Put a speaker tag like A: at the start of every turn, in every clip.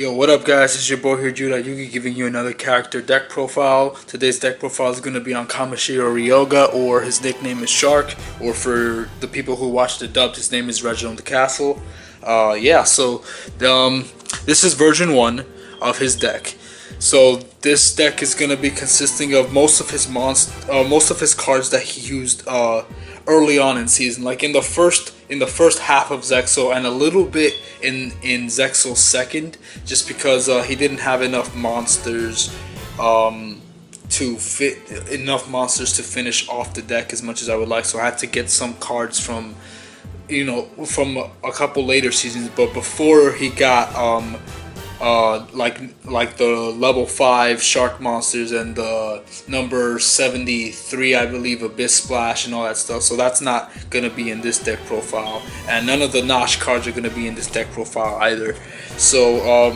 A: Yo, what up guys, it's your boy here, Judai, Yuki, giving you another character deck profile. Today's deck profile is going to be on Kamishiro Ryouga, or his nickname is Shark, or for the people who watch the dubbed, his name is Reginal the Kastle. This is version 1 of his deck. So this deck is going to be consisting of most of his cards that he used early on in season, like in the first half of Zexal, and a little bit in Zexal's second, just because he didn't have enough monsters to finish off the deck as much as I would like. So I had to get some cards from a couple later seasons, but before he got like the level 5 shark monsters and the number 73, I believe, Abyss Splash and all that stuff. So that's not gonna be in this deck profile, and none of the Nosh cards are gonna be in this deck profile either. So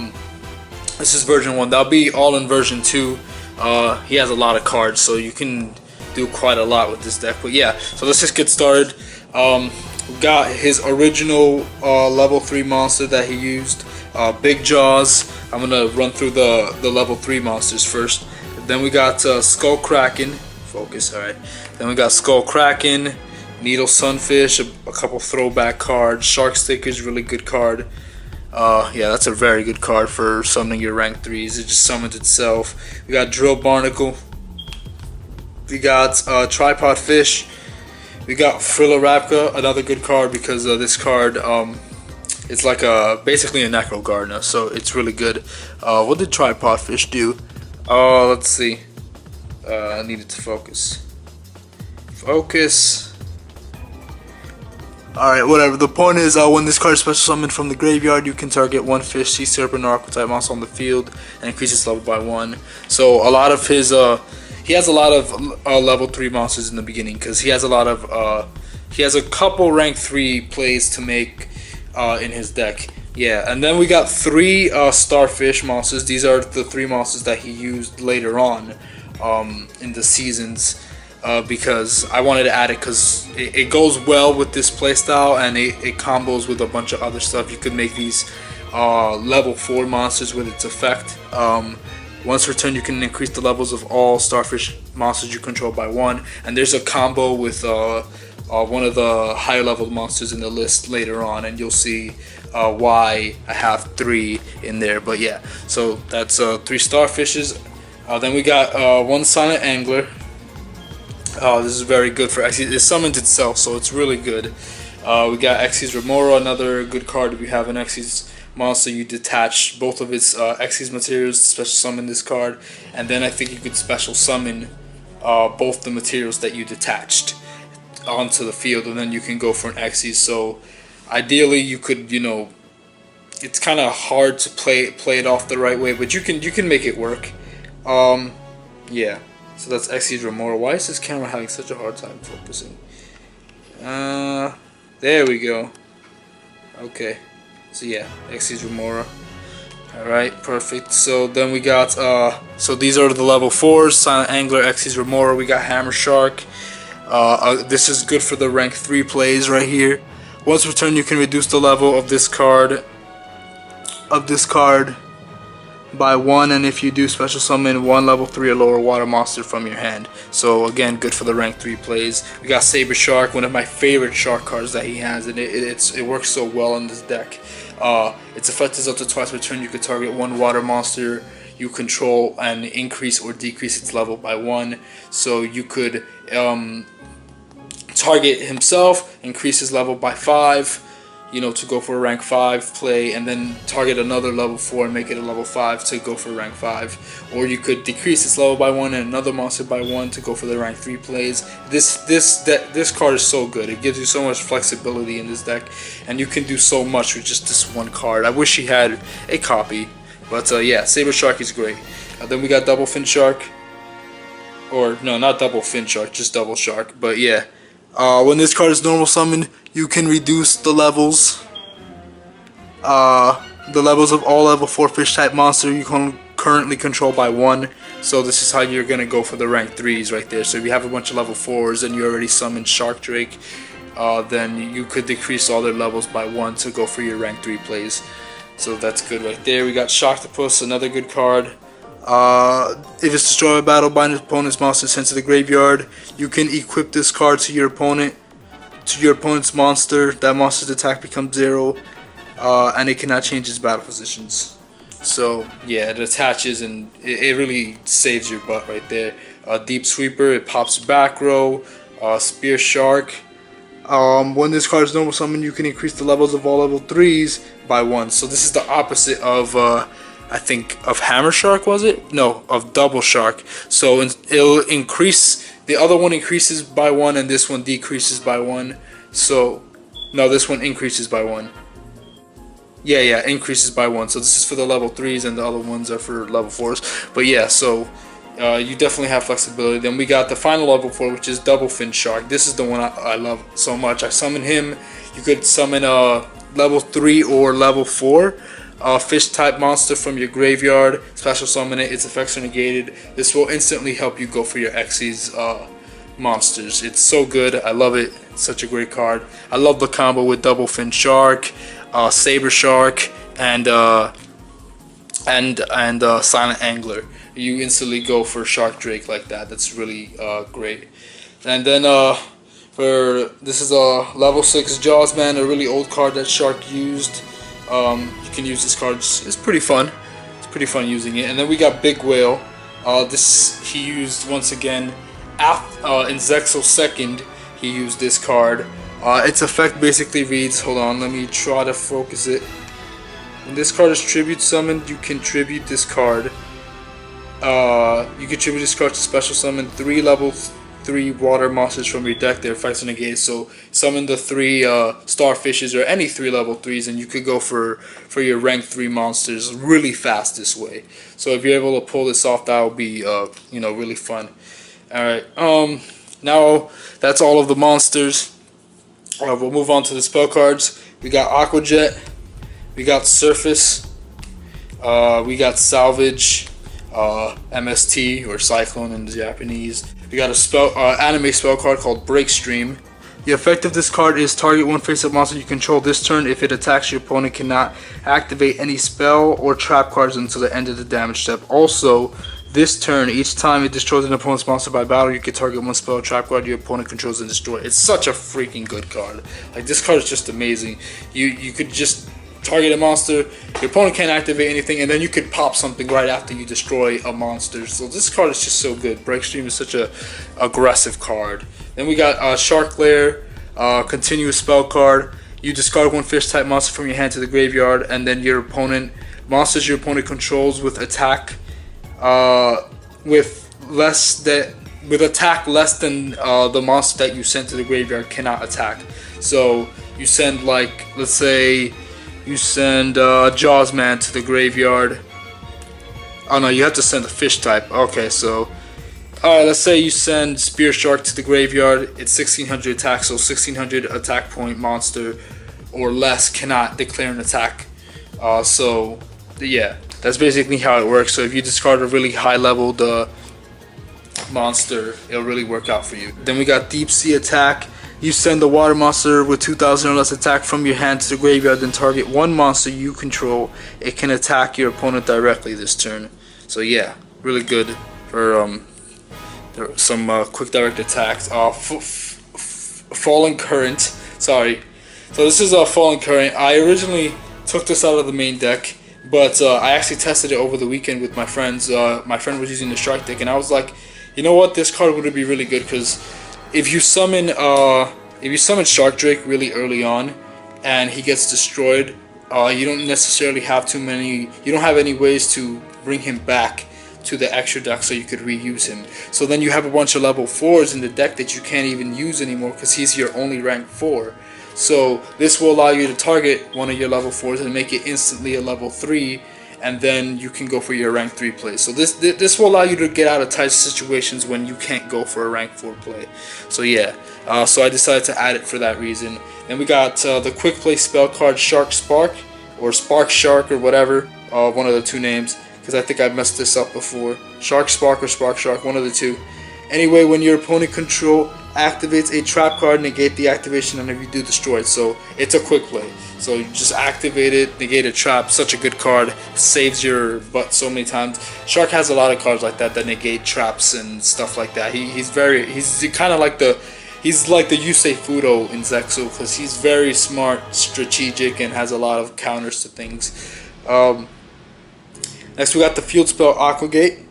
A: this is version 1. That'll be all in version 2. He has a lot of cards, so you can do quite a lot with this deck. But yeah, so let's just get started. We got his original level 3 monster that he used, Big Jaws. I'm gonna run through the level 3 monsters first. Then we got Skull Kraken. Focus, alright. Then we got Skull Kraken, Needle Sunfish, a couple throwback cards. Shark Stickers, really good card. Yeah, that's a very good card for summoning your rank 3s. It just summons itself. We got Drill Barnacle. We got Tripod Fish. We got Frillorapka, another good card because this card it's like basically a Necro Gardener, so it's really good. What did Tripod Fish do? Let's see. I needed to focus. Focus. Alright, whatever. The point is, when this card is special summoned from the graveyard, you can target one fish, sea serpent, or archetype monster on the field and increase its level by 1. So a lot of his he has a lot of level 3 monsters in the beginning, because he has a couple rank 3 plays to make in his deck. Yeah, and then we got 3 Starfish monsters. These are the 3 monsters that he used later on in the seasons, because I wanted to add it because it goes well with this playstyle, and it combos with a bunch of other stuff. You could make these level 4 monsters with its effect. Once returned, you can increase the levels of all Starfish monsters you control by 1. And there's a combo with one of the higher level monsters in the list later on, and you'll see why I have 3 in there. But yeah, so that's 3 Starfishes. Then we got 1 Silent Angler. This is very good for Xyz. It summons itself, so it's really good. We got Xyz Remora, another good card. If you have an Xyz monster, you detach both of its Xyz materials, special summon this card, and then I think you could special summon both the materials that you detached onto the field, and then you can go for an Xyz. So ideally you could, it's kind of hard to play it off the right way, but you can make it work. Yeah, so that's Xyz Remora. Why is this camera having such a hard time focusing? There we go. Okay, so yeah, Xyz Remora. Alright, perfect. So then we got so these are the level 4s: Silent Angler, Xyz Remora. We got Hammer Shark. This is good for the rank 3 plays right here. Once returned, you can reduce the level of this card by 1, and if you do, special summon 1 level 3 or lower water monster from your hand. So again, good for the rank 3 plays. We got Saber Shark, one of my favorite shark cards that he has, and it works so well in this deck. Its effect is up to twice per turn. You could target 1 water monster you control and increase or decrease its level by 1. So you could target himself, increase his level by 5, to go for a rank 5 play, and then target another level 4 and make it a level 5 to go for rank 5. Or you could decrease its level by 1 and another monster by 1 to go for the rank 3 plays. This card is so good. It gives you so much flexibility in this deck, and you can do so much with just this one card. I wish he had a copy, but yeah, Saber Shark is great. Then we got Double Fin Shark, or no, not Double Fin Shark, just Double Shark. But yeah, when this card is normal summoned, you can reduce the levels of all level 4 fish type monster you can currently control by 1. So this is how you're gonna go for the rank 3s right there. So if you have a bunch of level 4s and you already summoned Shark Drake, then you could decrease all their levels by 1 to go for your rank 3 plays. So that's good right there. We got Shocktopus, another good card. If it's destroyed by battle by an opponent's monster sent to the graveyard, you can equip this card to your opponent's monster. That monster's attack becomes 0, and it cannot change its battle positions. So yeah, it attaches and it really saves your butt right there. Deep Sweeper, it pops back row. Spear Shark. When this card is normal summon, you can increase the levels of all level 3s by 1. So this is the opposite of I think of Hammer Shark, was it? No, of Double Shark. So it'll increase, the other one increases by 1 and this one decreases by 1. So no, this one increases by 1. Yeah, increases by 1. So this is for the level 3s and the other ones are for level 4s. But yeah, so you definitely have flexibility. Then we got the final level 4, which is Double Fin Shark. This is the one I love so much. I summon him. You could summon a level 3 or level 4 fish type monster from your graveyard. Special summon it. Its effects are negated. This will instantly help you go for your Xyz monsters. It's so good. I love it. It's such a great card. I love the combo with Double Fin Shark, Saber Shark, and Silent Angler. You instantly go for Shark Drake like that. That's really great. And then this is a level 6 Jaws Man, a really old card that Shark used. You can use this card. It's pretty fun. It's pretty fun using it. And then we got Big Whale. This he used once again in Zexal 2nd. He used this card. Its effect basically reads, hold on, let me try to focus it. When this card is tribute summoned, you can tribute this card. You can tribute this card to special summon 3 level 3 water monsters from your deck. Their effects are negated. So summon the 3 starfishes or any 3 level 3s, and you could go for your rank 3 monsters really fast this way. So if you're able to pull this off, that will be really fun. All right. Now that's all of the monsters. We'll move on to the spell cards. We got Aqua Jet. We got Surface. We got Salvage. MST or Cyclone in the Japanese. We got a anime spell card called Break Stream. The effect of this card is target one face-up monster you control this turn. If it attacks, your opponent cannot activate any spell or trap cards until the end of the damage step. Also, this turn, each time it destroys an opponent's monster by battle, you can target one spell or trap card your opponent controls and destroy. It's such a freaking good card. Like, this card is just amazing. You could just target a monster, your opponent can't activate anything, and then you could pop something right after you destroy a monster. So this card is just so good. Breakstream is such a aggressive card. Then we got Shark Lair, continuous spell card. You discard one fish type monster from your hand to the graveyard, and then monsters your opponent controls with attack with attack less than the monster that you sent to the graveyard cannot attack. So you send, like, let's say you send Jaws Man to the graveyard. Oh no, you have to send a fish type. Okay, so alright, let's say you send Spear Shark to the graveyard. It's 1600 attack, so 1600 attack point monster or less cannot declare an attack. So yeah, that's basically how it works. So if you discard a really high leveled monster, it'll really work out for you. Then we got Deep Sea Attack. You send the water monster with 2000 or less attack from your hand to the graveyard, then target one monster you control. It can attack your opponent directly this turn. So yeah, really good for some quick direct attacks. Falling Current, sorry. So this is a Falling Current. I originally took this out of the main deck, but I actually tested it over the weekend with my friends. My friend was using the Shark deck, and I was like, you know what, this card would be really good because if you summon Shark Drake really early on and he gets destroyed, you don't necessarily have you don't have any ways to bring him back to the extra deck so you could reuse him. So then you have a bunch of level 4s in the deck that you can't even use anymore because he's your only rank 4. So this will allow you to target one of your level 4s and make it instantly a level 3, and then you can go for your rank 3 play. So this will allow you to get out of tight situations when you can't go for a rank 4 play. So yeah, so I decided to add it for that reason. Then we got the quick play spell card Shark Spark, or Spark Shark, or whatever, one of the two names, because I think I messed this up before. Shark Spark or Spark Shark, one of the two. Anyway, when your opponent control activates a trap card, negate the activation, and if you do, destroy it. So it's a quick play. So you just activate it, negate a trap. Such a good card, saves your butt so many times. Shark has a lot of cards like that negate traps and stuff like that. He's kind of like the Yusei Fudo in Zexal, because he's very smart, strategic, and has a lot of counters to things. Next we got the field spell Aquagate.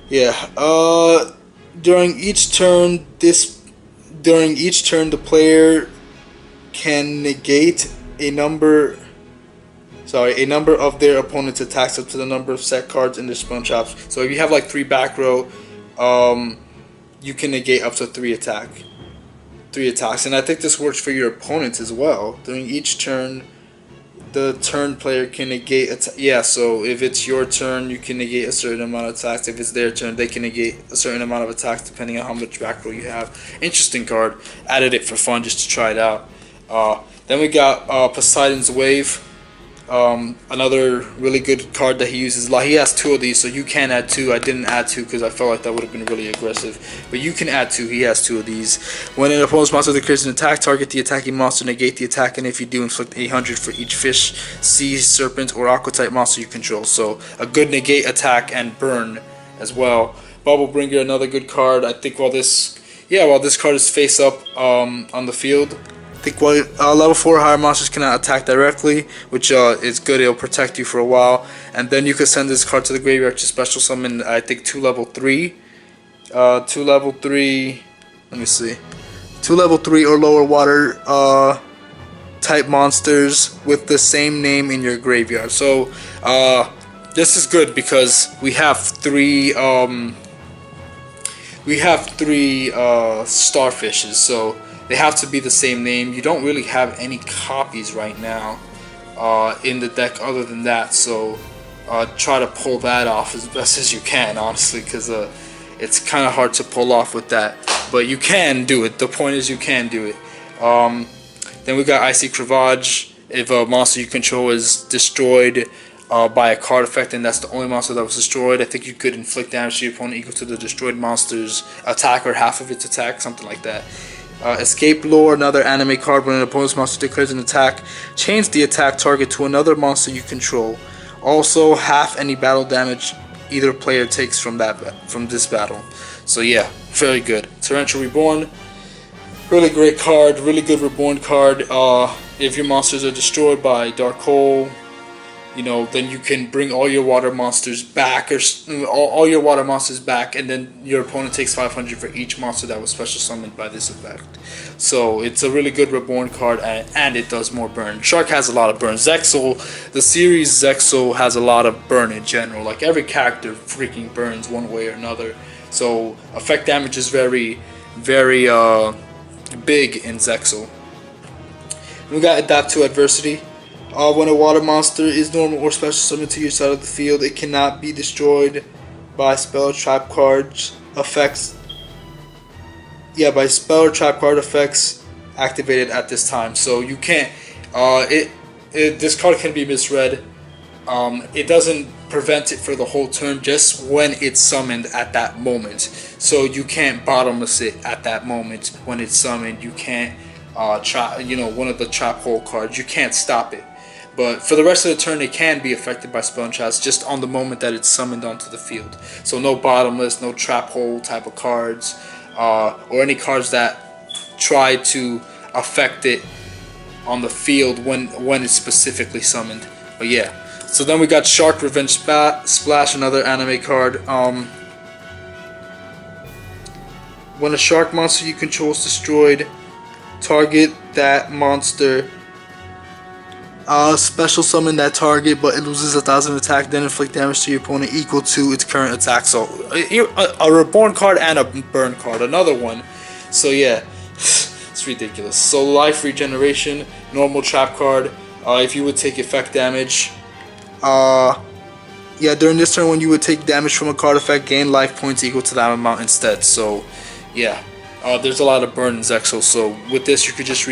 A: Yeah. During each turn, the player can negate a number of their opponent's attacks up to the number of set cards in their spell traps. So if you have like 3 back row, you can negate up to 3 attacks. And I think this works for your opponents as well. During each turn, the turn player can negate so if it's your turn, you can negate a certain amount of attacks. If it's their turn, they can negate a certain amount of attacks depending on how much back row you have. Interesting card. Added it for fun just to try it out. Then we got Poseidon's Wave. Another really good card that he uses a lot. He has 2 of these, so you can add 2. I didn't add 2 because I felt like that would have been really aggressive. But you can add 2. He has 2 of these. When an opponent's monster declares an attack, target the attacking monster, negate the attack, and if you do, inflict 800 for each fish, sea, serpent, or aqua type monster you control. So a good negate attack and burn as well. Bubble Bringer, another good card. I think while this card is face up on the field, I think level 4 or higher monsters cannot attack directly, which is good. It'll protect you for a while. And then you can send this card to the graveyard to special summon, I think, 2 level 3. 2 level 3, let me see. 2 level 3 or lower water type monsters with the same name in your graveyard. So this is good because we have 3 starfishes. So they have to be the same name. You don't really have any copies right now in the deck other than that, so try to pull that off as best as you can, honestly, because it's kind of hard to pull off with that, but you can do it. The point is you can do it. Then we got Icy Crevage. If a monster you control is destroyed by a card effect, and that's the only monster that was destroyed, I think you could inflict damage to your opponent equal to the destroyed monster's attack or half of its attack, something like that. Escape Lore, another anime card. When an opponent's monster declares an attack, change the attack target to another monster you control. Also, half any battle damage either player takes from this battle. So yeah, very good. Torrential Reborn, really great card, really good Reborn card. If your monsters are destroyed by Dark Hole, then you can bring all your water monsters back, or all your water monsters back, and then your opponent takes 500 for each monster that was special summoned by this effect. So it's a really good Reborn card, and it does more burn. Shark has a lot of burn. Zexal, the series Zexal has a lot of burn in general. Like every character freaking burns one way or another. So effect damage is very, very big in Zexal. We got Adapt to Adversity. When a water monster is normal or special summoned to your side of the field, it cannot be destroyed by spell or trap cards effects. Yeah, by spell or trap card effects activated at this time. So you can't. This card can be misread. It doesn't prevent it for the whole turn, just when it's summoned at that moment. So you can't bottomless it at that moment when it's summoned. You can't trap. One of the trap hole cards. You can't stop it. But for the rest of the turn, it can be affected by spell and traps just on the moment that it's summoned onto the field. So no bottomless, no trap hole type of cards, or any cards that try to affect it on the field when it's specifically summoned. But yeah. So then we got Shark Revenge Splash, another anime card. When a shark monster you control is destroyed, target that monster. Special summon that target, but it loses 1,000 attack, then inflict damage to your opponent equal to its current attack. So a Reborn card and a Burn card, another one. So yeah, it's ridiculous. So Life Regeneration, normal trap card. If you would take effect damage, during this turn when you would take damage from a card effect, gain life points equal to that amount instead. So yeah. There's a lot of burn in Zexal, so with this you could just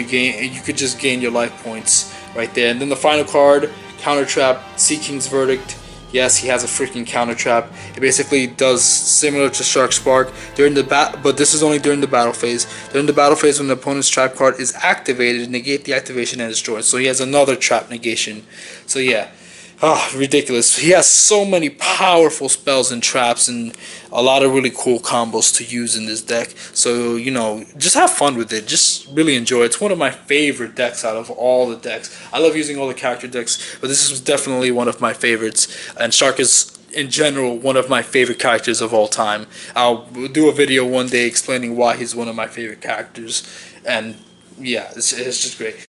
A: gain your life points right there. And then the final card, Counter Trap, Sea King's Verdict. Yes, he has a freaking counter trap. It basically does similar to Shark Spark during the but this is only during the battle phase. During the battle phase, when the opponent's trap card is activated, negate the activation and destroy it. So he has another trap negation. So yeah. Oh, ridiculous. He has so many powerful spells and traps and a lot of really cool combos to use in this deck. So, you know, just have fun with it. Just really enjoy it. It's one of my favorite decks out of all the decks. I love using all the character decks, but this is definitely one of my favorites. And Shark is, in general, one of my favorite characters of all time. I'll do a video one day explaining why he's one of my favorite characters. And yeah, it's just great.